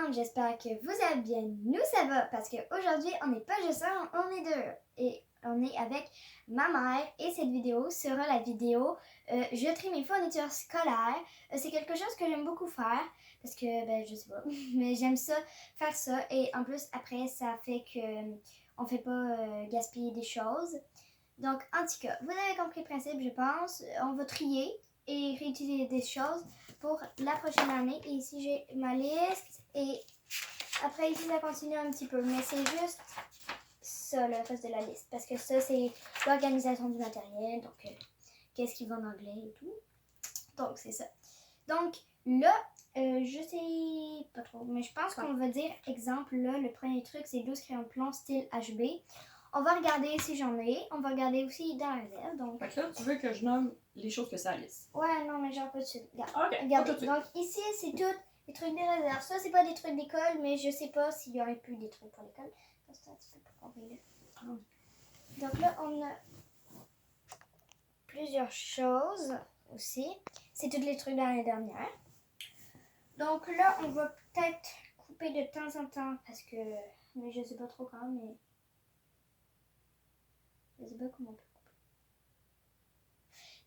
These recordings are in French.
monde, j'espère que vous allez bien. Nous ça va parce qu'aujourd'hui on n'est pas juste un, on est deux. Et on est avec ma mère et cette vidéo sera la vidéo je trie mes fournitures scolaires. C'est quelque chose que j'aime beaucoup faire parce que, je sais pas, mais j'aime ça, faire ça. Et en plus après ça fait que on fait pas gaspiller des choses. Donc en tout cas, vous avez compris le principe je pense. On va trier et réutiliser des choses pour la prochaine année. Et ici, j'ai ma liste. Et après, ici, ça continue un petit peu. Mais c'est juste ça, le reste de la liste. Parce que ça, c'est l'organisation du matériel. Donc, qu'est-ce qui va en anglais et tout. Donc, c'est ça. Donc, là, je sais pas trop. Mais je pense qu'on va dire, exemple, là, le premier truc, c'est 12 crayons de plomb style HB. On va regarder si j'en ai. On va regarder aussi dans la réserve. Donc... Fait que là, tu veux que je nomme les choses que ça liste? Ouais, non, mais genre pas de suite. Regarde. Ok, Regardez. pas tout de suite. Donc ici, c'est tout les trucs des réserves. Ça, c'est pas des trucs d'école, mais je sais pas s'il y aurait plus des trucs pour l'école. C'est un petit peu pour compliqué. Donc là, on a plusieurs choses aussi. C'est tous les trucs de l'année dernière. Donc là, on va peut-être couper de temps en temps parce que... Mais je sais pas trop quand, mais... Je sais pas comment on peut couper.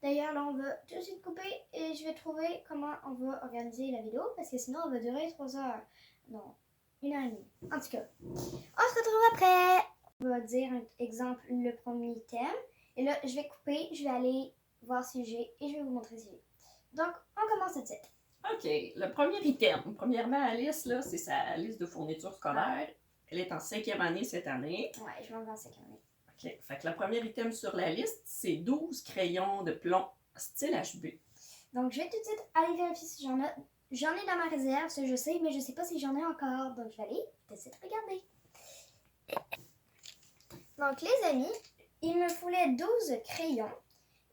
D'ailleurs, là, on va tout de suite couper et je vais trouver comment on va organiser la vidéo parce que sinon, elle va durer 3 heures. Non, 1h30. En tout cas, on se retrouve après. On va dire un exemple, le premier thème. Et là, je vais couper, je vais aller voir si j'ai et je vais vous montrer si j'ai. Donc, on commence tout de suite. OK. Le premier item, premièrement, Alice, là, c'est sa liste de fournitures scolaires. Elle est en 5e année cette année. Ouais, je m'en vais en 5e année. OK. Fait que le premier item sur la liste, c'est 12 crayons de plomb style HB. Donc, je vais tout de suite aller vérifier si j'en ai. J'en ai dans ma réserve, ça je sais, mais je sais pas si j'en ai encore. Donc, je vais aller tout de suite regarder. Donc, les amis, il me fallait 12 crayons.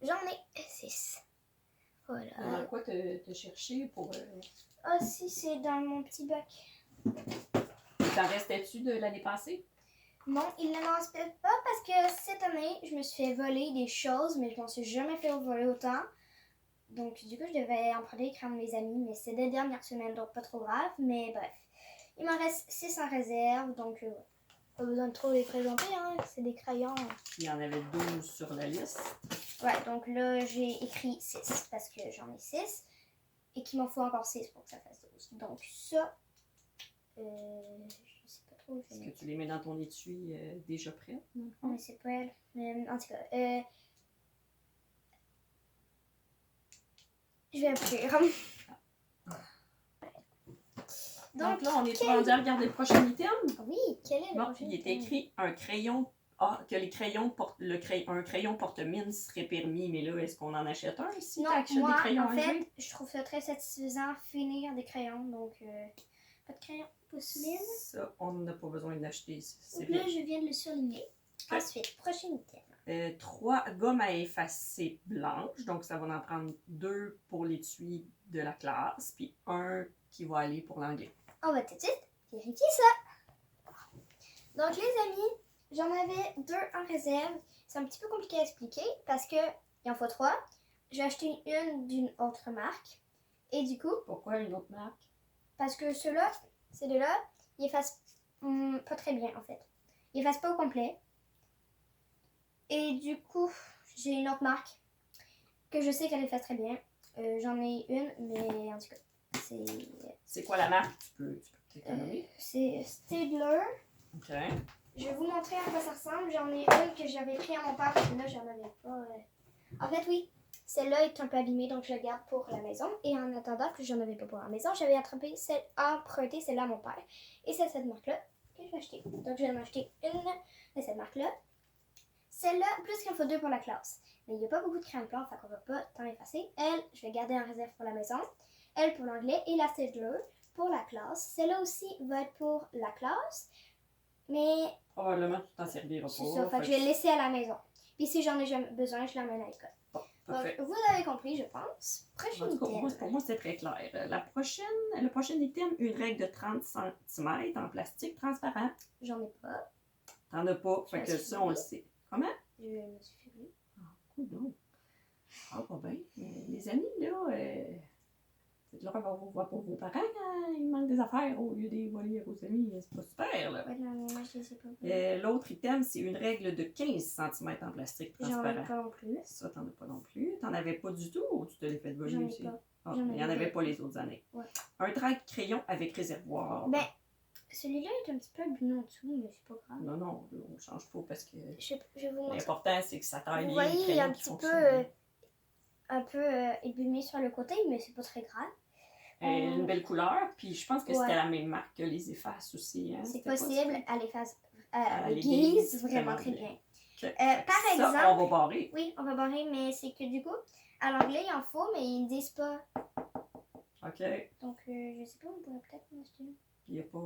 J'en ai 6. Voilà. Dans quoi te chercher pour... Ah, si, c'est dans mon petit bac. T'en restais-tu de l'année passée? Non, il ne m'en reste pas parce que cette année, je me suis fait voler des choses, mais je m'en suis jamais fait voler autant. Donc, du coup, je devais emprunter les crayons de mes amis, mais c'est des dernières semaines, donc pas trop grave. Mais bref, il m'en reste 6 en réserve, donc pas besoin de trop les présenter, hein. C'est des crayons. Il y en avait 12 sur la liste. Ouais, donc là, j'ai écrit 6 parce que j'en ai 6 et qu'il m'en faut encore 6 pour que ça fasse 12. Donc ça, je sais pas trop. Est-ce que tu les mets dans ton étui déjà prêt? Non, mais c'est pas elle. En tout cas, je vais appuyer. Donc là, on est rendu à regarder le prochain item. Oui, quel est le prochain il est écrit un crayon. Que les crayons un crayon porte-mine serait permis, mais là, est-ce qu'on en achète un ici? Non, moi, des crayons en fait, je trouve ça très satisfaisant finir des crayons, donc pas de crayon pousse-mine. Ça, on n'a pas besoin d'acheter. Donc là, je viens de le surligner. Okay. Ensuite, prochain item. 3 gommes à effacer blanches, donc ça va en prendre 2 pour l'étui de la classe, puis 1 qui va aller pour l'anglais. On va tout de suite vérifier ça. Donc les amis, j'en avais 2 en réserve. C'est un petit peu compliqué à expliquer parce que il en faut 3. J'ai acheté une d'une autre marque. Et du coup... Pourquoi une autre marque? Parce que ceux-là, ces deux-là, ils effacent pas très bien en fait. Ils effacent pas au complet. Et du coup, j'ai une autre marque que je sais qu'elle efface très bien. J'en ai une, mais en tout cas, c'est quoi la marque? Tu peux t'économiser? C'est Staedtler. OK. Je vais vous montrer à quoi ça ressemble. J'en ai une que j'avais pris à mon père parce que là, j'en avais pas. En fait, oui, celle-là est un peu abîmée, donc je la garde pour la maison. Et en attendant que j'en avais pas pour la maison, j'avais emprunté celle-là à mon père. Et c'est cette marque-là que je vais acheter. Donc, je vais en acheter une de cette marque-là. Celle-là, plus qu'il en faut 2 pour la classe. Mais il n'y a pas beaucoup de crayons blancs, fait qu'on va pas tant effacer. Elle, je vais garder en réserve pour la maison. Elle pour l'anglais et la Staedtler pour la classe. Celle-là aussi va être pour la classe. Mais... Probablement, tu t'en serviras pas. C'est ça, fait que je vais le laisser à la maison. Puis si j'en ai jamais besoin, je l'emmène à l'école. Bon, donc, vous avez compris, je pense. Prochain item. Pour moi, c'est très clair. Le prochain item, une règle de 30 cm en plastique transparent. J'en ai pas. T'en as pas, fait que ça, on le sait. Comment? Je me suis fait. Ah, cool, non. Ah, pas bien. Les amis, là, C'est là qu'on va voir pour vos parents quand il manque des affaires au lieu des voler à vos amis. C'est pas super, là. Ouais, non, mais moi, je sais pas. L'autre item, c'est une règle de 15 cm en plastique J'en ai transparent. pas non plus. Ça, t'en as pas non plus. T'en avais pas du tout ou tu te l'as fait voler J'en ai aussi? pas. Ah, J'en il n'y en avais avait pas. pas les autres années. Ouais. Un track crayon avec réservoir. Ben, celui-là est un petit peu abîmé en dessous, mais c'est pas grave. Non, on change pas parce que Je vais vous montrer. l'important, c'est que ça taille Vous bien voyez, les il est crayons un qui petit peu, fonctionnent. ébumé sur le côté, mais c'est pas très grave. Une belle couleur, puis je pense que Ouais. c'était la même marque que les effaces aussi. Hein? C'est C'était pas possible, ça? à l'efface, À l'aiguise, l'aiguise, vraiment vraiment très bien. bien. Ok. Par Ça, exemple, on va barrer. oui, on va barrer, mais c'est que du coup, à l'anglais, il en faut, mais ils ne disent pas. OK. Donc, je sais pas, on pourrait peut-être en acheter une. Il n'y a pas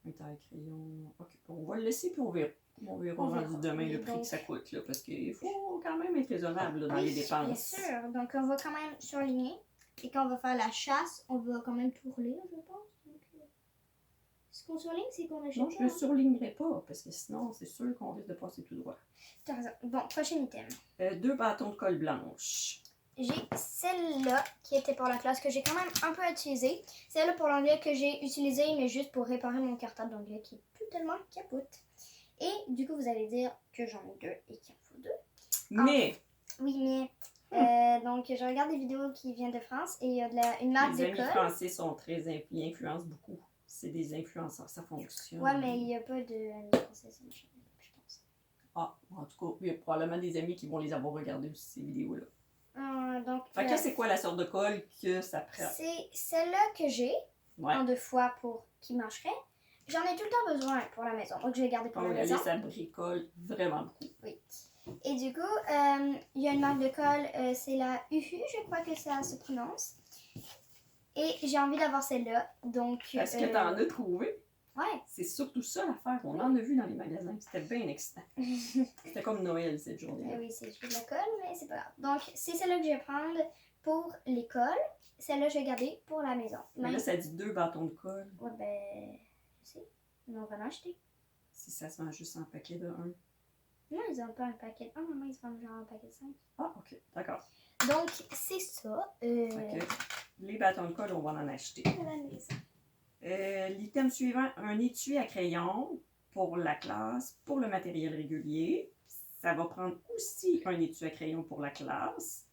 un taille crayon. OK. On va le laisser, puis on verra. On verra On rendu verra. demain Oui, le prix donc- que ça coûte, là, parce qu'il faut quand même être raisonnable là, dans les dépenses. Bien sûr. Donc, on va quand même surligner. Et quand on va faire la chasse, on va quand même tout relire, je pense. Donc, ce qu'on surligne, c'est qu'on achète Non, je pas, ne le surlignerai pas, parce que sinon, c'est sûr qu'on risque de passer tout droit. T'as raison. Bon, prochain item. 2 bâtons de colle blanche. J'ai celle-là qui était pour la classe que j'ai quand même un peu utilisée. Celle-là pour l'anglais que j'ai utilisée, mais juste pour réparer mon cartable d'anglais qui est plus tellement capote. Et du coup, vous allez dire que j'en ai deux et qu'il en faut deux. Mais, Oui, mais donc je regarde des vidéos qui viennent de France et il y a une marque les de amis colle. français sont très ils influencent beaucoup. C'est des influenceurs, ça fonctionne. Ouais, mais il n'y a pas de amis français sur ma chaîne, je pense. Ah, en tout cas, il y a probablement des amis qui vont les avoir regardées aussi, ces vidéos-là. Donc, Fait que c'est quoi la sorte de colle que ça prend? c'est celle-là que j'ai Ouais. en 2 fois pour qui marcherait. J'en ai tout le temps besoin pour la maison, donc je vais garder pour la maison. Ça bricole vraiment beaucoup. Oui. Et du coup, il y a une marque de colle, c'est la Uhu, je crois que ça se prononce. Et j'ai envie d'avoir celle-là, donc... Est-ce que t'en as trouvé? Ouais. C'est surtout ça l'affaire. On en a vu dans les magasins. C'était bien excitant. C'était comme Noël cette journée-là. Oui, c'est juste de la colle, mais c'est pas grave. Donc, c'est celle-là que je vais prendre pour l'école. Celle-là, je vais garder pour la maison. Mais là, ça dit 2 bâtons de colle. Ouais, ben, je sais. Mais on va en acheter. Si ça se vend juste en paquet de 1. Non, ils n'ont pas un paquet. Ah, maman, ils se vendent genre un paquet de 5. Ah, ok. D'accord. Donc, c'est ça. Ok. Les bâtons de colle, on va en acheter. À la maison. L'item suivant, un étui à crayon pour la classe, pour le matériel régulier. Ça va prendre aussi un étui à crayon pour la classe,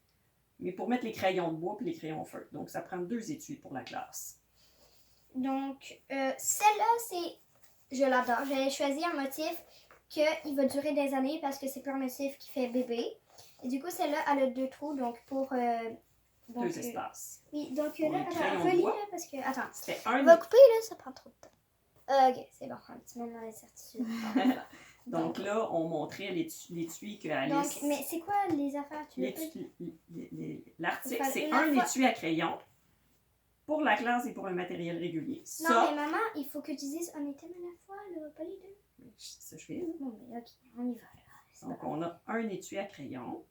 mais pour mettre les crayons de bois et les crayons feutres. Donc, ça prend 2 étuis pour la classe. Donc, celle-là, c'est... Je l'adore. J'ai choisi un motif qu'il va durer des années parce que c'est pas un motif qui fait bébé. Et du coup, celle-là, elle a 2 trous, donc pour... donc, 2 espaces. oui, donc Pour là, les attends, crayons de relis bois. là parce que... Attends. C'était On un va couper là, ça prend trop de temps. Ok, c'est bon, un petit moment d'incertitude. Donc là, on montrait l'étui que Alice... Donc, mais c'est quoi les affaires? Tu veux pas... L'article, Faut c'est faire un une fois. étui à crayon pour la classe et pour le matériel régulier. Non, Ça, mais maman, il faut que tu dises un item à la fois, là, pas les deux. ça je fais. Bon, mais ok, on y va là. C'est Donc, pas on a un étui à crayon.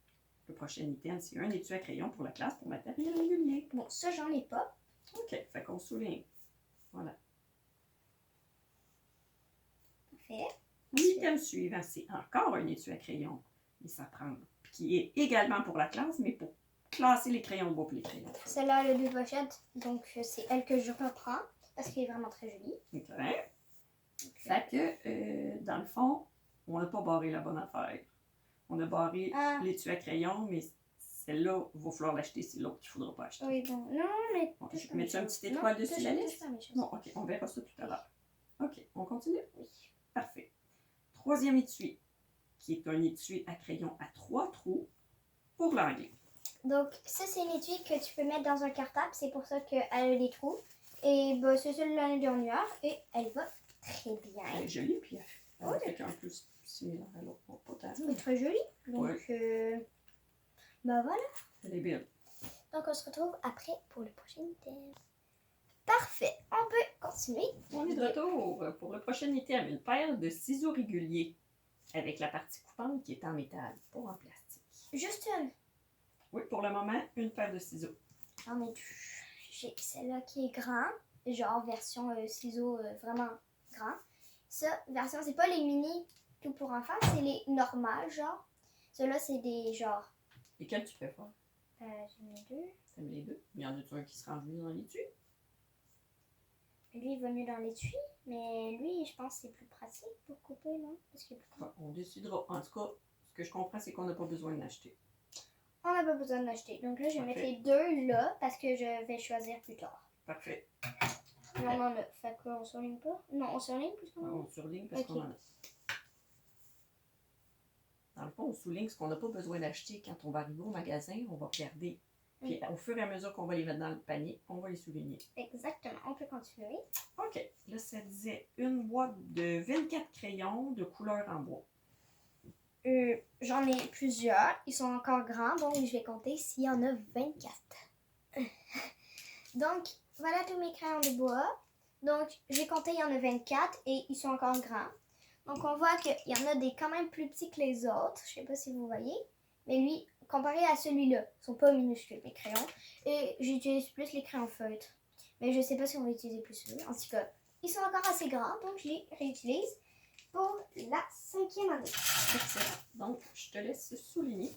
Le prochain item, c'est un étui à crayon pour la classe, pour matériel régulier. Bon, ça, j'en ai pas. OK, fait qu'on souligne. Voilà. Parfait. L'item suivant, c'est encore un étui à crayon. Mais ça prend, qui est également pour la classe, mais pour classer les crayons de bois et les crayons de feu. Celle-là, elle a 2 pochettes, donc c'est elle que je reprends parce qu'elle est vraiment très jolie. OK. Fait que, dans le fond, on n'a pas barré la bonne affaire. On a barré Ah. l'étui à crayon, mais celle-là, il va falloir l'acheter, c'est l'autre qu'il ne faudra pas acheter. Oui, bon. Non, mais. Bon, touche je pas à mes mets-tu une choses. petite étoile Non, dessus touche- la touche liste? pas à mes choses. Non, OK, on verra ça tout à l'heure. OK, on continue? Oui. Parfait. Troisième étui, qui est un étui à crayon à 3 trous pour l'anglais. Donc, ça, c'est une étui que tu peux mettre dans un cartable. C'est pour ça qu'elle a des trous. Et bah, c'est celle de l'année dernière. Et elle va très bien. Elle est jolie, puis elle a Ouais. quelqu'un plus similaire à l'autre. Bon, pas tant. Elle est très jolie. Donc, Ouais. bah voilà. Elle est belle. Donc, on se retrouve après pour le prochain item. Parfait. On peut continuer. On est de retour pour le prochain item. Une paire de ciseaux réguliers avec la partie coupante qui est en métal, pas en plastique. Juste une. Oui, pour le moment, une paire de ciseaux. J'en ai 2. J'ai celle-là qui est grand. Genre version ciseaux vraiment grand. Ça, version, c'est pas les mini tout pour enfants, c'est les normales, genre. Ceux-là, c'est des genre. Lesquels tu préfères? J'en ai 2. T'aimes les deux? Il y en a un qui se range mieux dans l'étui? Lui, il va mieux dans l'étui, mais lui, je pense que c'est plus pratique pour couper, non? Parce qu'il est plus grand. On décidera. En tout cas, ce que je comprends, c'est qu'on n'a pas besoin de l'acheter. On n'a pas besoin de l'acheter. Donc là, je vais mettre Parfait. les deux là parce que je vais choisir plus tard. Parfait. Mais on en a. Fait qu'on surligne pas? Non, on surligne plus qu'on en a. On surligne parce Ok. qu'on en a. Dans le fond, on souligne ce qu'on n'a pas besoin d'acheter. Quand on va arriver au magasin, on va regarder. Puis au fur et à mesure qu'on va les mettre dans le panier, on va les souligner. Exactement. On peut continuer. OK. Là, ça disait une boîte de 24 crayons de couleur en bois. J'en ai plusieurs. Ils sont encore grands, donc je vais compter s'il y en a 24. Donc, voilà tous mes crayons de bois. Donc, j'ai compté, il y en a 24 et ils sont encore grands. Donc, on voit qu'il y en a des quand même plus petits que les autres. Je sais pas si vous voyez. Mais lui, comparé à celui-là, ils sont pas minuscules, mes crayons. Et j'utilise plus les crayons feutres. Mais je sais pas si on va utiliser plus celui-là. En tout cas, ils sont encore assez grands, donc je les réutilise pour la 5e année. Excellent. Donc, je te laisse souligner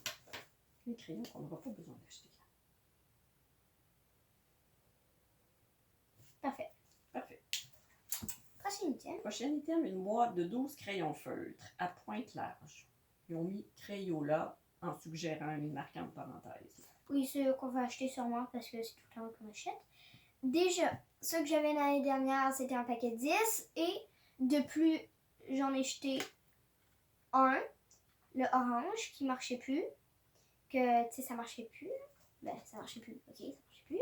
les crayons qu'on n'aura pas besoin d'acheter. Parfait. Parfait. Prochain item. Prochain item, une boîte de 12 crayons feutres à pointe large. Ils ont mis Crayola en suggérant une marquante parenthèse. Oui, ceux qu'on va acheter sûrement parce que c'est tout le temps qu'on achète. Déjà, ceux que j'avais l'année dernière, c'était un paquet de 10. Et de plus, j'en ai jeté un, le orange, qui marchait plus. Que, tu sais, ça marchait plus. Ben, ça marchait plus. Ok, ça marchait plus.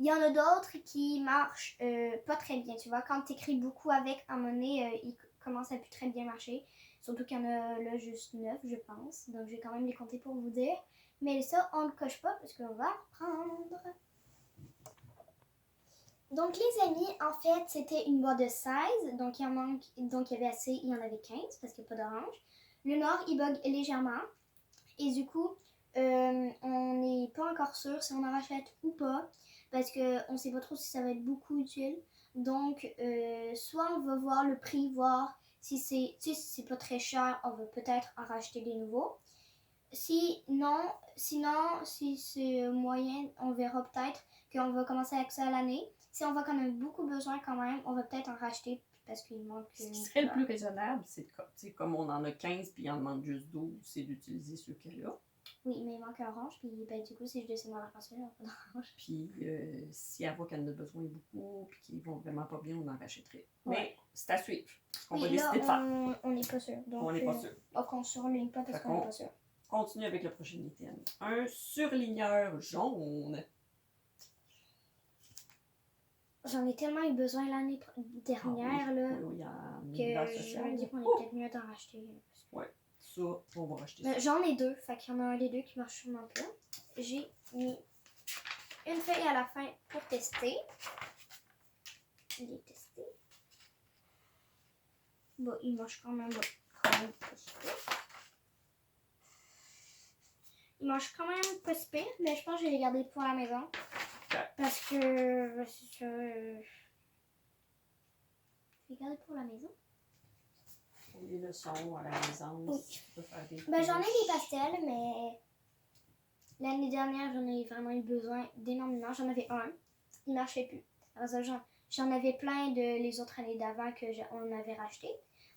Il y en a d'autres qui marchent pas très bien. Tu vois, quand tu écris beaucoup avec, à un moment donné, ils commencent à plus très bien marcher. Surtout qu'il y en a là juste 9, je pense. Donc, je vais quand même les compter pour vous dire. Mais ça, on ne le coche pas parce qu'on va reprendre. Donc, les amis, en fait, c'était une boîte de 16. Donc, il en manque. Donc, il y avait assez. Il y en avait 15 parce qu'il n'y a pas d'orange. Le noir, il bug légèrement. Et du coup, on n'est pas encore sûr si on en rachète ou pas. Parce qu'on ne sait pas trop si ça va être beaucoup utile. Donc, soit on va voir le prix, voir si c'est pas très cher, on va peut-être en racheter des nouveaux. Sinon, si c'est moyen, on verra peut-être qu'on va commencer avec ça à l'année. Si on voit qu'on a beaucoup besoin quand même, on va peut-être en racheter parce qu'il manque... Ce qui serait le plus raisonnable, c'est comme on en a 15 puis il en manque juste 12, c'est d'utiliser ceux qu'il y a là. Oui, mais il manque un orange, puis ben, du coup, si je descends dans la parcelle, on va pas d'orange. Puis si elle voit qu'elle en a besoin beaucoup puis qu'ils vont vraiment pas bien, on en rachèterait. Ouais. Mais c'est à suivre. Ce qu'on va Oui, décider de faire. on n'est pas sûr. Donc, On n'est pas sûr. Donc, on surligne pas parce Fait qu'on n'est qu'on- pas sûr. Continue avec le prochain item. Un surligneur jaune. J'en ai tellement eu besoin l'année dernière, là, Oui, il y a un que univers je social. me dis qu'on est peut-être mieux d'en racheter. Ça, on va racheter ça. Mais j'en ai deux, fait qu'il y en a un des deux qui marche sûrement pas. J'ai mis une feuille à la fin pour tester. Il est testé. Bon, il marche quand même pas si pire. Il marche quand même pas si pire, mais je pense que je vais les garder pour la maison. Parce que c'est ça. Je vais garder pour la maison. Pour les leçons à la maison, Oui. si tu peux faire des... Ben, j'en ai des pastels, mais l'année dernière, j'en ai vraiment eu besoin d'énormément. J'en avais un, il marchait plus. Alors ça, j'en avais plein de les autres années d'avant on avait racheté.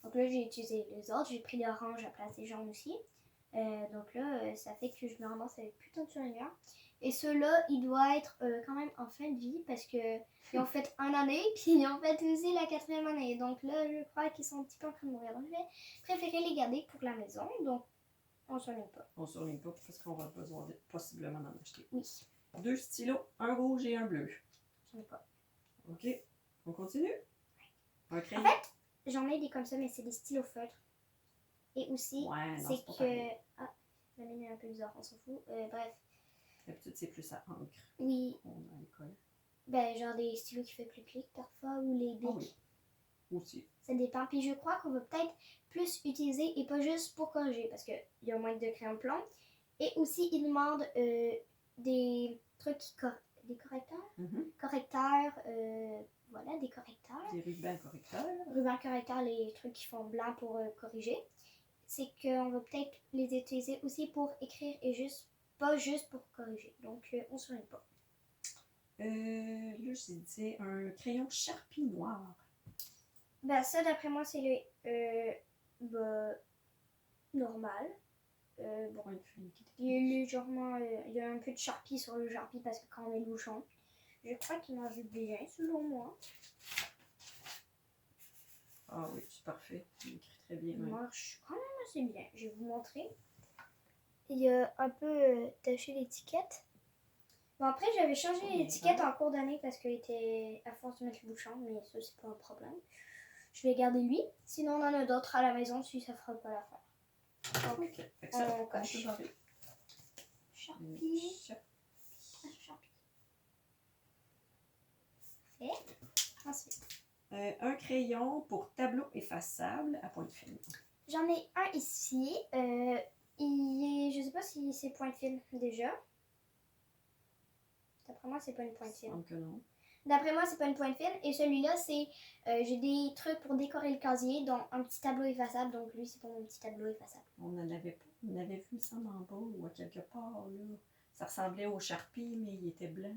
Donc là, j'ai utilisé les autres. J'ai pris l'orange à place des jaunes aussi. Donc là, ça fait que je me ramasse avec plus de surligneurs. Et ceux-là, ils doivent être quand même en fin de vie parce que ils ont fait une année, puis ils ont fait aussi la 4e année. Donc là, je crois qu'ils sont un petit peu en train de mourir. Donc je vais préférer les garder pour la maison. Donc, on ne surligne pas. On ne surligne pas parce qu'on va besoin possiblement d'en acheter. Oui, 2 stylos, un rouge et un bleu. j'en ai pas. OK. On continue? Un crayon. En fait, j'en ai des comme ça, mais c'est des stylos feutres. Et aussi, Ouais, non, c'est pas que... pareil. Ah, la mienne est un peu bizarre, on s'en fout. Bref, D'habitude, c'est plus à encre. oui, On a à l'école. ben genre des stylos qui fait clic-clic parfois, ou les bics. Ah oui. Aussi. Ça dépend. Puis je crois qu'on va peut-être plus utiliser, et pas juste pour corriger, parce qu'il y a moins de crayons de plomb. Et aussi, ils demandent des trucs des correcteurs. Correcteurs, voilà, des correcteurs. Des rubans correcteurs. Rubans correcteurs, les trucs qui font blanc pour corriger. C'est qu'on va peut-être les utiliser aussi pour écrire et juste pas juste pour corriger. Donc, on ne se soigne pas. Là, je disais un crayon Sharpie noir. Ben, ça, d'après moi, c'est normal. Bon, Point de fil qui il y a légèrement, il y a un peu de Sharpie sur le Sharpie parce que quand on met le bouchon, je crois qu'il marche bien, selon moi. Ah oui, c'est parfait. Il écrit très bien. Il Ouais. marche quand même assez bien. Je vais vous montrer. Il a un peu taché l'étiquette. Bon, après, j'avais changé l'étiquette en cours d'année parce qu'il était à force de mettre le bouchon, mais ça, c'est pas un problème. Je vais garder lui. Sinon, on en a d'autres à la maison si ça fera pas l'affaire. Donc, Ok, fait que ça, on on coche. peut barrer. Sharpie. Sharpie. Et ensuite, Un crayon pour tableau effaçable à point de fil. j'en ai un ici. Je sais pas si c'est point de fil déjà. D'après moi, c'est pas une point de fil. Donc non. D'après moi, c'est pas une point de fil. Et celui-là, c'est. J'ai des trucs pour décorer le casier, dont un petit tableau effaçable. Donc lui, c'est pour mon petit tableau effaçable. On en avait pas. On avait vu ça en bas ou à quelque part. Là. Ça ressemblait au Sharpie, mais il était blanc.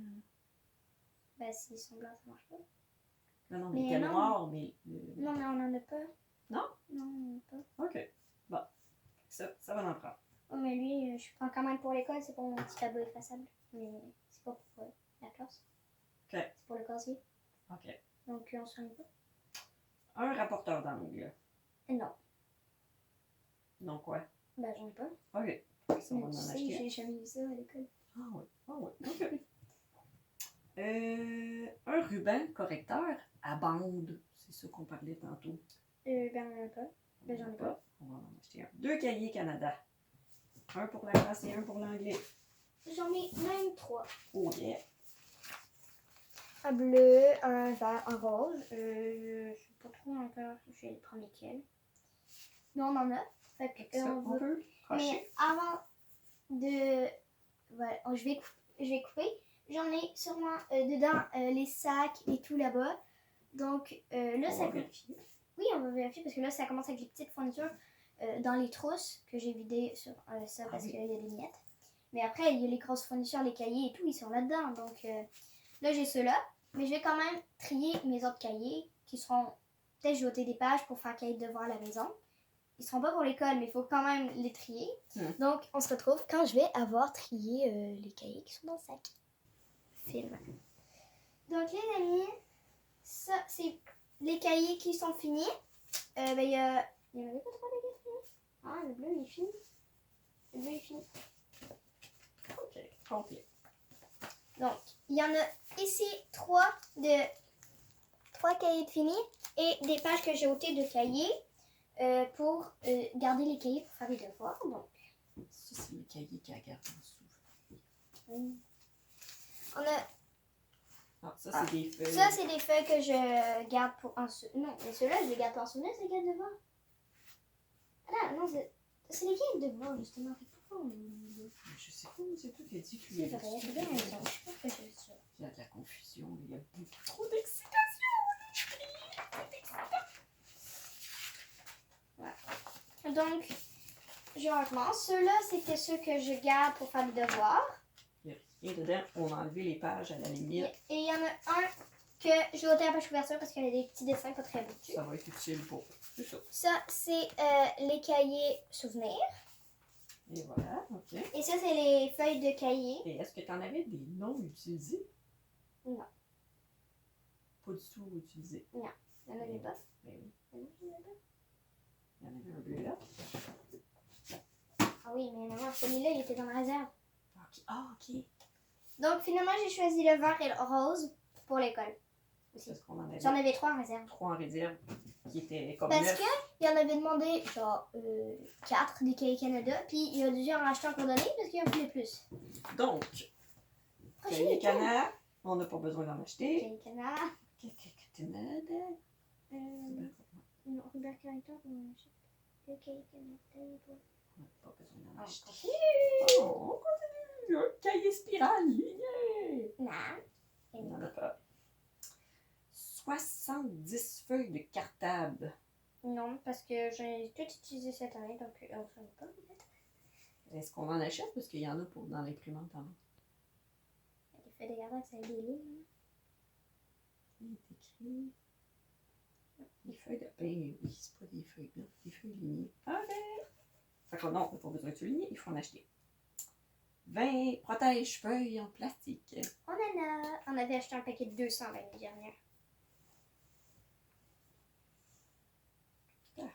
Ben, s'ils sont blancs, ça marche pas. Non, non, Mais il était non. noir, mais. Non, mais on en a pas. Non? Non, on en a pas. Ok. Bon. Ça va en prendre. Oh, mais lui, je prends quand même pour l'école, c'est pour mon petit tableau effaçable. Mais c'est pas pour la classe. Ok. C'est pour le casier. Ok. Donc, on se soigne pas. Un rapporteur d'angle. Non. Non, quoi? Ben, j'en ai pas. Ok. Ça, on va Mais tu en sais, acheter. j'ai jamais vu ça à l'école. Ah oui. Ah oui. Ok. Un ruban correcteur à bande. C'est ça qu'on parlait tantôt. Ben, on en a pas. Ben, j'en ai pas. On va en acheter un. 2 cahiers Canada. Un pour la classe et un pour l'anglais. J'en ai même 3. Oh yeah. Un bleu, un vert, un rose. Je sais pas trop encore. Je vais prendre lesquels. Mais on en a. Fait que Ça, on on veut. peut Mais cocher. avant de. Voilà, je vais couper. J'en ai sûrement dedans les sacs et tout là-bas. Donc là, On ça va vérifier. Oui, on va vérifier parce que là, ça commence avec les petites fournitures dans les trousses que j'ai vidées sur ça parce oui. qu'il y a des miettes. Mais après, il y a les grosses fournitures, les cahiers et tout, ils sont là-dedans. Donc là, j'ai ceux-là. Mais je vais quand même trier mes autres cahiers qui seront. Peut-être je vais ôter des pages pour faire cahier de devoir à la maison. Ils seront pas pour l'école, mais il faut quand même les trier. Donc, on se retrouve quand je vais avoir trié les cahiers qui sont dans le sac. Film. Donc, les amis, ça, c'est les cahiers qui sont finis. Ben, il y en avait pas trop de cahiers finis. Ah, le bleu, il est fini. Le bleu est fini. Ok, complet. Donc, il y en a ici 3 cahiers de finis et des pages que j'ai ôtées de cahiers pour garder les cahiers pour faire les devoirs. Donc, Ça, c'est le cahier qui a gardé en dessous. on a. Ah, ça, c'est des feuilles. Ça, c'est des feuilles que je garde pour un souvenir. Non, mais ceux-là, je les garde pour un souvenir, c'est les cahiers de devoirs. Ah non, c'est les cahiers de devoirs, justement. Pourquoi Je sais pas, c'est toi qui as dit que C'est vrai, j'ai bien raison. Je pense que j'ai ça. Il y a de la confusion, il y a beaucoup trop d'excitation. Donc, je recommence. Ceux-là, c'était ceux que je garde pour faire les devoirs. Il n'y a rien dedans. On a enlevé les pages à la limite. Et il y en a un que j'ai ôté à la page couverture parce qu'il y a des petits dessins pas très beaux dessus. Ça va être utile pour. C'est ça. Ça, c'est les cahiers souvenirs. Et voilà, ok. Et ça, c'est les feuilles de cahier. Et est-ce que tu en avais des noms utilisés? Non. Pas du tout utilisés. Il n'y en avait pas. Ben oui. Non, il y en avait pas. Il y en avait un bleu là. Ah oui, mais non, celui-là, il était dans la réserve. Ok. Ah, ok. Donc, finalement, j'ai choisi le vert et le rose pour l'école. C'est ce qu'on en avait. J'en avais 3 en réserve. 3 en réserve qui étaient comme Parce 9. qu'il en avait demandé genre 4 des cahiers Canada, puis il a dû en racheter en cours d'année parce qu'il en voulait plus. Donc, cahier Canada, on n'a pas besoin d'en acheter. Cahier Canada. Canada. Non, Robert Carrington, on achète. Le cahier Canada. On n'a pas besoin d'en Ah, acheter. Oh, on continue. Un cahier spirale ligné. Non. Il n'y en a pas. 70 feuilles de cartable. Non, parce que j'ai tout utilisé cette année, donc on ne s'en est pas peut-être. Est-ce qu'on en achète? Parce qu'il y en a pour dans l'imprimante en bas. Les feuilles de garage, c'est des lignes. Il est écrit. Les feuilles de. Ben oui, c'est pas des feuilles blanches, des feuilles lignées. OK! Fait que non, on n'a pas besoin de souligner, il faut en acheter. 20 protège-feuilles en plastique. On en a. On avait acheté un paquet de 200 l'année dernière. Parfait.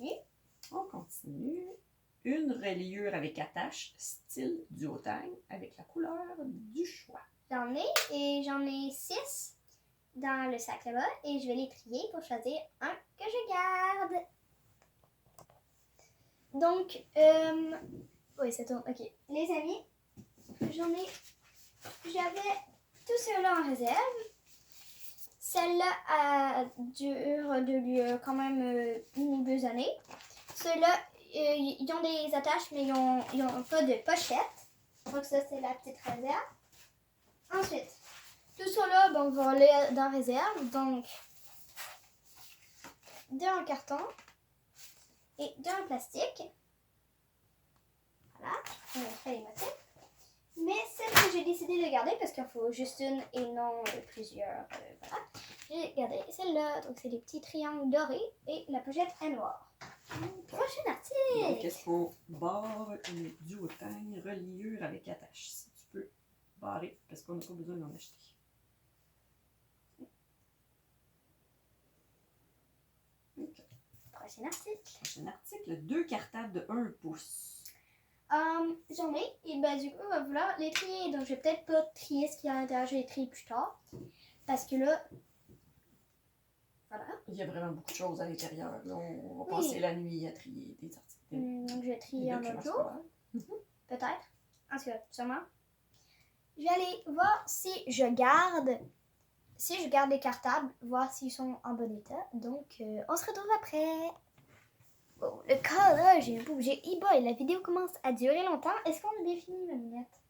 Oui. On continue. Une reliure avec attache, style duotang, avec la couleur du choix. J'en ai 6 dans le sac là-bas et je vais les trier pour choisir un que je garde. Donc, oui, ça tourne. Ok. Les amis, j'avais tout cela en réserve. Celle-là dure quand même 1 ou 2 années. Ceux-là, ils ont des attaches, mais ils ont pas de pochette. Donc ça, c'est la petite réserve. Ensuite, tout cela, on va aller dans réserve. Donc, 2 en carton et 2 en plastique. Voilà, on a fait les motifs. Mais celle que j'ai décidé de garder, parce qu'il en faut juste une et non plusieurs, voilà. J'ai gardé celle-là, donc c'est des petits triangles dorés et la pochette est noire. Prochain Donc, article! est-ce qu'on barre une duotang reliure avec attache? Si tu peux barrer, parce qu'on n'a pas besoin d'en acheter. Okay. Prochain article. Prochain article, 2 cartables de 1 pouce. J'en ai, et ben du coup, on va vouloir les trier. Donc, je vais peut-être pas trier ce qu'il y a à l'intérieur, je vais les trier plus tard. Parce que là, voilà. Il y a vraiment beaucoup de choses à l'intérieur. Là, on va Oui. passer la nuit à trier des articles. Donc, je vais trier un autre jour. Scolaires. Peut-être. En tout cas, sûrement. Je vais aller voir si je garde les cartables, voir s'ils sont en bon état. Donc, on se retrouve après. Bon, le collage, j'ai un peu obligé. E-boy, la vidéo commence à durer longtemps. Est-ce qu'on a bien fini, ma minette?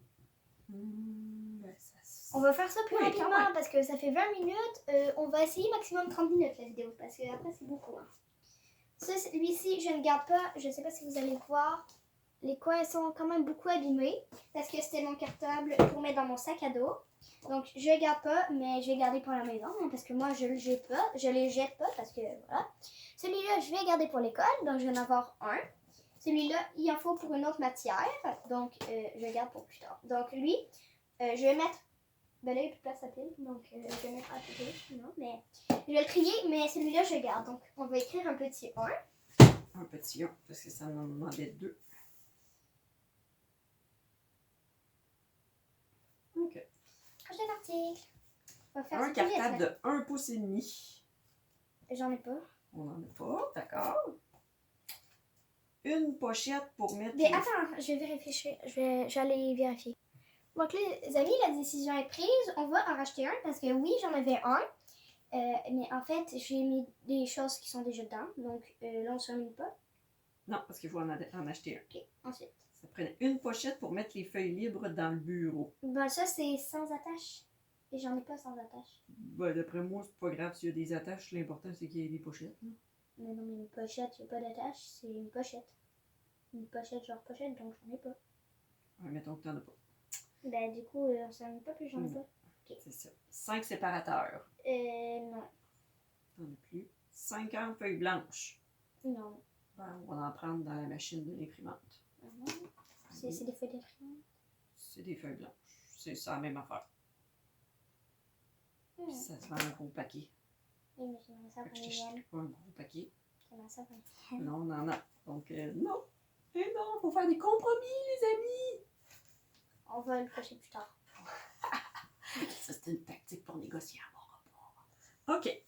On va faire ça plus rapidement parce que ça fait 20 minutes. On va essayer maximum 30 minutes la vidéo parce que après c'est beaucoup. Hein. Celui-ci, je ne garde pas. Je ne sais pas si vous allez voir. Les coins sont quand même beaucoup abîmés parce que c'était mon cartable pour mettre dans mon sac à dos. Donc je ne garde pas, mais je vais garder pour la maison hein, parce que moi je les jette pas parce que voilà. Celui-là, je vais garder pour l'école, donc je vais en avoir un. Celui-là, il en faut pour une autre matière, donc je garde pour plus tard. Donc lui, je vais mettre. Ben là, il n'y a plus de place à pile, donc je vais mettre à côté. Non, mais je vais le trier, mais celui-là, je garde. Donc on va écrire un petit 1. Un petit 1, parce que ça en demandait 2. OK. Prochain article. On va faire Un cartable de 1 pouce et demi. J'en ai pas. On n'en a pas, d'accord. Une pochette pour mettre... Mais attends, je vais vérifier. J'allais vérifier. Donc les amis, la décision est prise. On va en racheter un parce que oui, j'en avais un. Mais en fait, j'ai mis des choses qui sont déjà dedans. Donc là, on ne se remet pas. Non, parce qu'il faut en acheter un. Ok, ensuite. Ça prenait une pochette pour mettre les feuilles libres dans le bureau. Ben ça, c'est sans attache. Et j'en ai pas sans attache. Ben, d'après moi, c'est pas grave s'il y a des attaches. L'important, c'est qu'il y ait des pochettes. Là. Mais non, mais une pochette, il n'y a pas d'attache. C'est une pochette. Une pochette, genre pochette, donc j'en ai pas. Ouais, mettons que t'en as pas. Ben du coup, on s'en remet pas plus, j'en ai pas. Okay. C'est ça. 5 séparateurs. Non. T'en as plus. 50 feuilles blanches. Non. Ben, on va en prendre dans la machine de l'imprimante. C'est des feuilles d'imprimante. C'est des feuilles blanches. C'est ça la même affaire. Puis ça se vend un gros paquet. Oui, mais j'aimerais ça Fait que pour je les t'ai miennes. pas un gros paquet. J'aimerais ça pour les miennes. Non, on en a. Donc, non. Et non, faut faire des compromis, les amis. On va le cocher plus tard. Ça, c'est une tactique pour négocier à mon rapport. OK.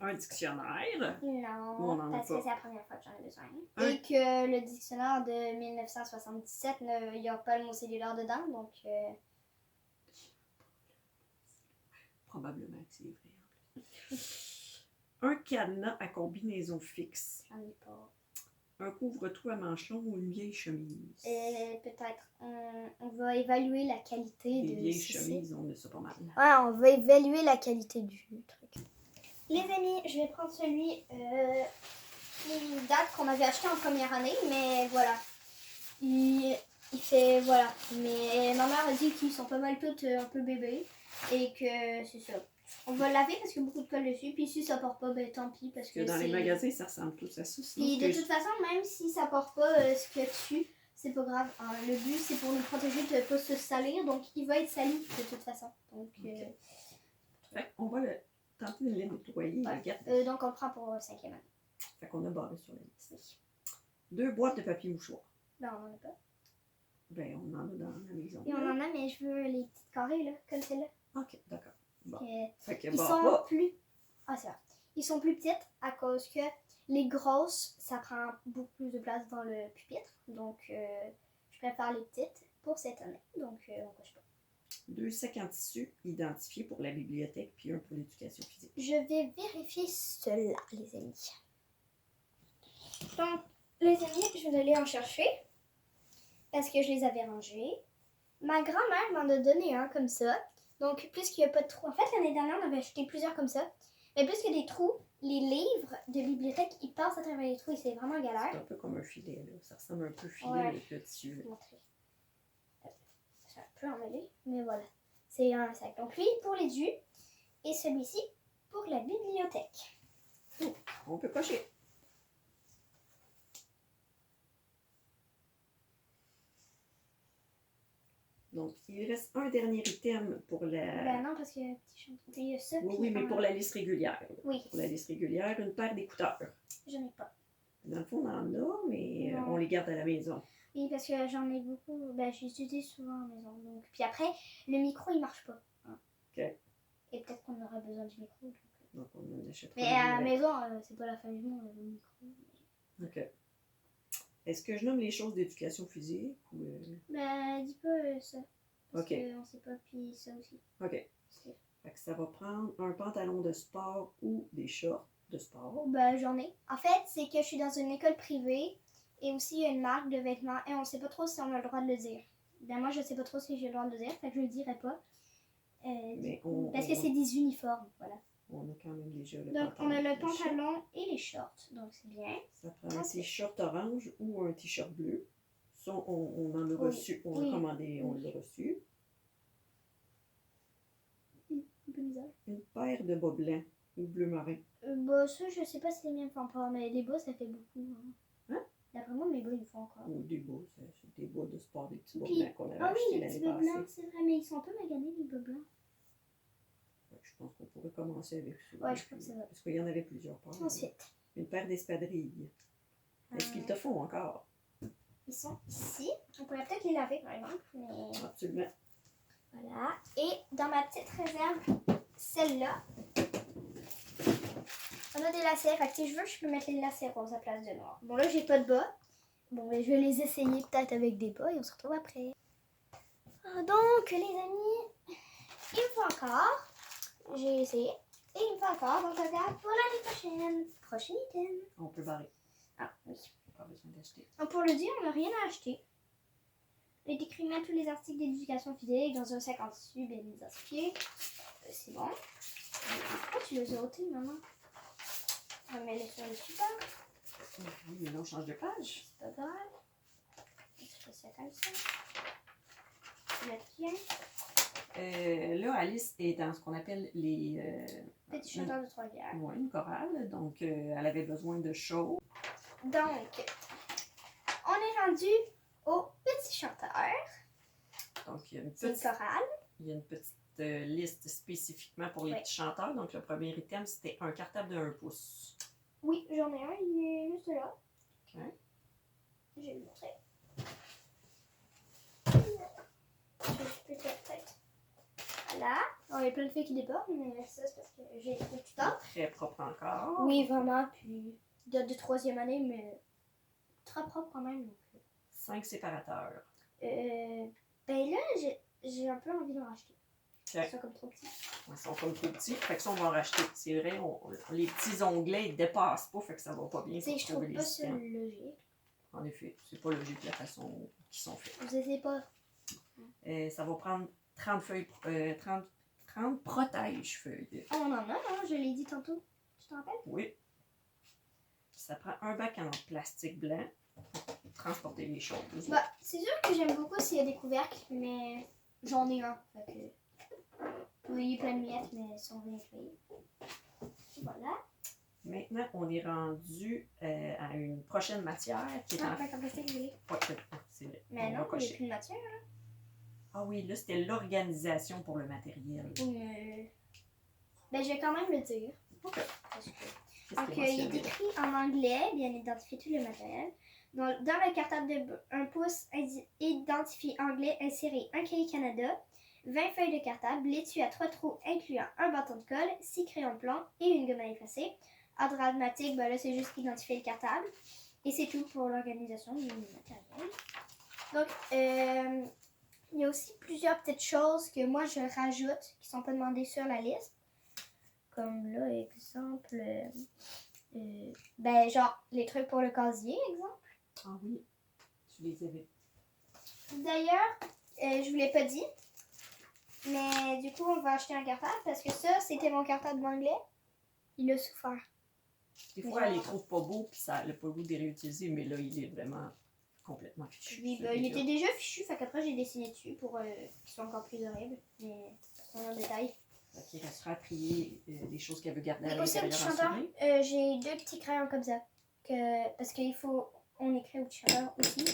Un dictionnaire. Non, parce que c'est la première fois que j'en ai besoin. Un- Et que le dictionnaire de 1977, il n'y a pas le mot cellulaire dedans, donc... Probablement que c'est vrai. Un cadenas à combinaison fixe. J'en ai pas. Un couvre-tout à manches longues ou une vieille chemise. Peut-être. On va évaluer la qualité Les de... vieilles chemises, on a ça pas mal. Ouais, on va évaluer la qualité du truc. Les amis, je vais prendre celui qui date qu'on avait acheté en première année, mais voilà. il fait, voilà. Mais ma mère a dit qu'ils sont pas mal toutes un peu bébés et que c'est ça. On va le laver parce qu'il y a beaucoup de colle dessus. Puis si ça porte pas, ben tant pis parce que Dans les c'est... magasins, ça ressemble tous à ça. Sinon, Puis tu de peux- toute façon, même si ça porte pas ce qu'il y a dessus, c'est pas grave. Hein. Le but, c'est pour nous protéger de ne pas se salir. Donc, il va être sali de toute façon. Donc, Fait qu'on va tenter de le nettoyer. ouais. Le garder. Donc on le prend pour 5e année. Fait qu'on a barré sur la liste. 2 boîtes de papier mouchoir. Non, on en a pas. Ben, on en a dans la maison. Et on en a, mais je veux les petites carrés, là, comme celle-là. Ok, d'accord. Bon. Fait que Ils bon, sont pas- plus... Ah, c'est vrai. Ils sont plus petites à cause que les grosses, ça prend beaucoup plus de place dans le pupitre. Donc, je préfère les petites pour cette année. Donc, on coche pas. 2 sacs en tissu identifiés pour la bibliothèque, puis un pour l'éducation physique. Je vais vérifier cela, les amis. Donc, les amis, je vais aller en chercher parce que je les avais rangés. Ma grand-mère m'en a donné un comme ça. Donc, puisqu'il n'y a pas de trous... En fait, l'année dernière, on avait acheté plusieurs comme ça. Mais puisqu'il y a des trous, les livres de bibliothèque, ils passent à travers les trous et c'est vraiment galère. C'est un peu comme un filet, là. Ça ressemble un peu au filet Ouais. avec le tissu. Je vais vous montrer. Ça peut emmêler, mais voilà. C'est un sac. Donc, lui, pour les dus et celui-ci pour la bibliothèque. On peut cocher. Donc, il reste un dernier item pour la... Ben non, parce que petit champ. Puis il y a ça. Oui, puis oui, mais un- pour la liste régulière. Oui, Pour la liste régulière, une paire d'écouteurs. j'en ai pas. Dans le fond, on en a, mais Non. on les garde à la maison. Oui, parce que j'en ai beaucoup. Ben, je les utilise souvent à la maison. Donc. Puis après, le micro, il marche pas. Hein. OK. Et peut-être qu'on aurait besoin du micro. Donc, on en achètera Mais une à la nouvelle. maison, c'est pas la fin du monde, le micro. OK. Est-ce que je nomme les choses d'éducation physique ou... Ben, dis pas ça. Parce OK. qu'on sait pas, puis ça aussi. OK. C'est- Fait que ça va prendre un pantalon de sport ou des shorts de sport. Ben, j'en ai. En fait, c'est que je suis dans une école privée et aussi il y a une marque de vêtements et on sait pas trop si on a le droit de le dire. Ben, moi, je sais pas trop si j'ai le droit de le dire, fait que je le dirai pas. Mais Parce que c'est des uniformes, voilà. on a quand même déjà le Donc, on a le les shorts. pantalon et les shorts, donc c'est bien. Ça prend un Ok. t-shirt orange ou un t-shirt bleu. Ça, on en a Oui. reçu. On Oui. a commandé, on Oui. l'a reçu. Un peu bizarre. Une paire de bas blancs ou bleu marin. Bah, ça, je sais pas si les miens font pas, mais les bas, ça fait beaucoup. Hein? D'après moi, mes bas, ils font encore. Ou des bas, c'est des bas de sport, des petits bas Puis- blancs qu'on avait Ah oui, achetés les petits l'année bas passée. blancs, c'est vrai, mais ils sont un peu maganés, les bas blancs. Je pense qu'on pourrait commencer avec ça. Ouais, je crois que ça va. Parce qu'il y en avait plusieurs paires. Ensuite, Une paire d'espadrilles. Est-ce qu'ils te font encore? ils sont ici. On pourrait peut-être les laver, par exemple. Mais Absolument. voilà. Et dans ma petite réserve, celle-là, on a des lacets. Fait que si je veux, je peux mettre les lacets roses à place de noir. Bon, là, j'ai pas de bas. Bon, mais je vais les essayer peut-être avec des bas et on se retrouve après. Ah, donc, les amis, il me faut encore. J'ai essayé. Et il me faut encore. Donc, je regarde pour l'année prochaine. Prochain item. On peut barrer. Ah, oui. Pas besoin d'acheter. Donc, pour le dire, on n'a rien à acheter. Et d'écrire tous les articles d'éducation physique dans un sac en tissu bien identifié. C'est bon. Pourquoi tu les as ôtés, maman? On va mettre sur le support. Oui, mais là, on change de page. C'est pas grave. Je fais ça comme ça. Je le tiens. Là, Alice est dans ce qu'on appelle les... Petit chanteur de Trois-Rivières. ouais, une chorale. Donc, elle avait besoin de show. Donc, on est rendu au petit chanteur. Donc, il y a une C'est une petite, chorale. il y a une petite liste spécifiquement pour les Ouais. petits chanteurs. Donc, le premier item, c'était un cartable de 1 pouce. Oui, j'en ai un. Il est juste là. OK. Je vais le montrer. Je peux peut-être. Voilà. Oh, il y a plein de filles qui débordent, mais ça, c'est parce que j'ai le tuteur. Très propre encore. Oui, vraiment. Puis, il date de 3e année, mais très propre quand même. Donc, 5 séparateurs. ben là, j'ai un peu envie d'en racheter. OK. Ils sont comme trop petits. Ils sont comme trop petits. Fait que ça, on va en racheter. C'est vrai, les petits onglets, ils dépassent pas. Fait que ça va pas bien Tu sais, pour je trouve trouver pas les ça systèmes. logique. En effet, c'est pas logique la façon qu'ils sont faits. Vous essayez pas. Ça va prendre 30 feuilles, 30 protège-feuilles. Ah, on en a, hein? Je l'ai dit tantôt. Tu t'en rappelles? Oui. Ça prend un bac en plastique blanc. transporter les choses. Bah, c'est sûr que j'aime beaucoup s'il y a des couvercles, mais j'en ai un. Fait que... Oui, il y a plein de miettes, mais elles sont bien nettoyées. Voilà. Maintenant, on est rendu à une prochaine matière qui est en... Ah, en plastique, désolé. Ouais, c'est vrai. Mais On va non, il n'y a cocher. plus de matière, là. Ah oui, là, c'était l'organisation pour le matériel. Oui, mais... Ben, je vais quand même le dire. OK. Parce que... Qu'est-ce Donc, qui est il est mentionné? écrit en anglais, bien identifier tout le matériel. Dans le cartable de 1 pouce, identifié anglais, inséré un cahier Canada, 20 feuilles de cartable, l'étui à 3 trous incluant un bâton de colle, 6 crayons de plomb et une gomme à effacer. Ordre dramatique, ben là, c'est juste identifier le cartable. Et c'est tout pour l'organisation du matériel. Donc, il y a aussi plusieurs petites choses que moi, je rajoute qui ne sont pas demandées sur la liste. Comme là, exemple, ben genre les trucs pour le casier, exemple. Ah oui, tu les avais. D'ailleurs, je vous l'ai pas dit, mais du coup, on va acheter un cartable parce que ça, c'était mon cartable d'anglais. Il a souffert. Des fois, elle les trouve pas beaux, puis ça n'a pas le goût de les réutiliser, mais là, il est vraiment complètement fichu. Puis, ben, il était déjà fichu, fait qu'après, j'ai dessiné dessus pour qu'il soit encore plus horrible. Mais c'est un détail. Il restera à trier les choses qu'elle veut garder à Et aussi, au l'intérieur petit en chanteur, souvenir. j'ai 2 petits crayons comme ça. Parce qu'il faut. On écrit au petit chanteur aussi.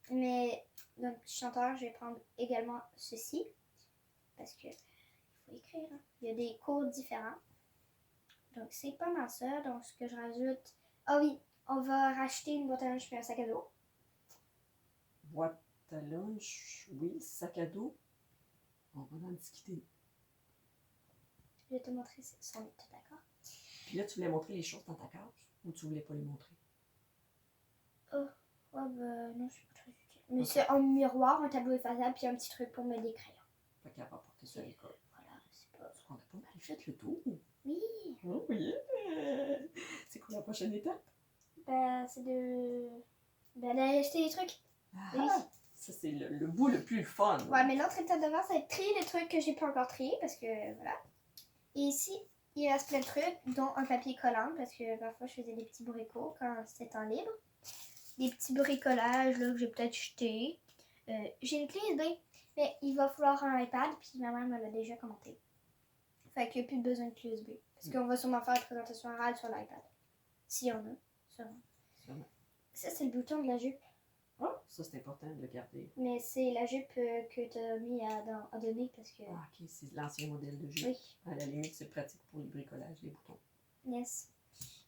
Mais dans le petit chanteur, je vais prendre également ceci. Parce que il faut écrire. Hein. Il y a des cours différents. Donc, c'est pas mal ça. Donc, ce que je rajoute. Ah oui, on va racheter une boîte à lunch et un sac à dos. Boîte à lunch, oui, sac à dos. On va en discuter. Je vais te montrer si on est tout d'accord. Puis là, tu voulais montrer les choses dans ta case ou tu voulais pas les montrer? Oh, ben non, c'est pas très utile. Mais c'est un miroir, un tableau effaçable, puis un petit truc pour mettre des crayons. Fait qu'elle va porter ça à l'école. Voilà, c'est pas. On a pas mal fait le tour. Oui. Oh oui. C'est quoi la prochaine étape? Ben, c'est de. Ben, d'aller acheter des trucs. Ah, Oui. ça, c'est le bout le plus fun. Ouais, mais l'autre étape d'avant, ça va être trier les trucs que j'ai pas encore triés, parce que voilà. Et ici, il reste plein de trucs, dont un papier collant, parce que parfois je faisais des petits bricots quand c'était temps libre. Des petits bricolages là, que j'ai peut-être jetés. J'ai une clé USB, mais il va falloir un iPad, puis ma mère me l'a déjà commenté. Fait qu'il n'y a plus besoin de clé USB. Parce qu'on va sûrement faire une présentation orale sur l'iPad. S'il y en a, sûrement. Ça, c'est le bouton de la jupe. Ah, ça, c'est important de le garder. Mais c'est la jupe que tu as mis à donner parce que. Ah, ok, c'est l'ancien modèle de jupe. Oui. À la limite, c'est pratique pour les bricolages, les boutons. Yes.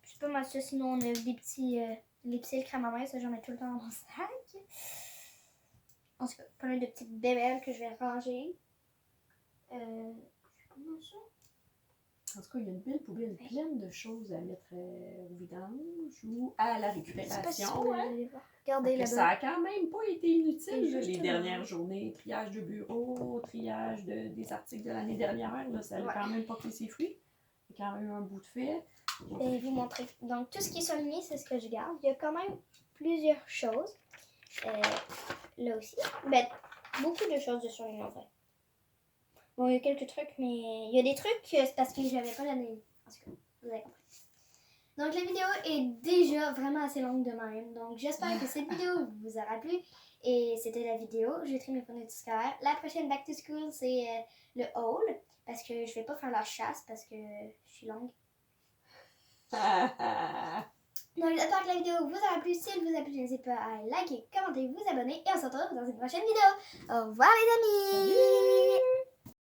C'est pas mal ça. Sinon, on a des petits. Les petits crème à main, ça, j'en mets tout le temps dans mon sac. En tout cas, plein de petites bébelles que je vais ranger. Comment ça? En tout cas, il y a une belle poubelle pleine de choses à mettre au vidange ou à la récupération. Hein? Regardez là-bas. Ça a quand même pas été inutile, là, les Justement. dernières journées. Triage de bureau, triage des articles de l'année dernière. Là, ça n'a quand même pas pris ses fruits. Il y a quand même eu un bout de fait. Je vais vous montrer. Donc, tout ce qui est surligné, c'est ce que je garde. Il y a quand même plusieurs choses. Là aussi. Ben, beaucoup de choses de surligné en fait. Bon, il y a quelques trucs, mais il y a des trucs, c'est parce que j'avais pas la ligne. En tout cas, vous avez compris. Donc, la vidéo est déjà vraiment assez longue de même. Donc, j'espère que cette vidéo vous aura plu. Et c'était la vidéo. J'ai trimé mes fournitures scolaires. La prochaine Back to School, c'est le haul. Parce que je vais pas faire la chasse parce que je suis longue. Donc, j'espère que la vidéo vous aura plu. Si elle vous a plu, n'hésitez pas à liker, commenter, vous abonner. Et on se retrouve dans une prochaine vidéo. Au revoir les amis! Salut!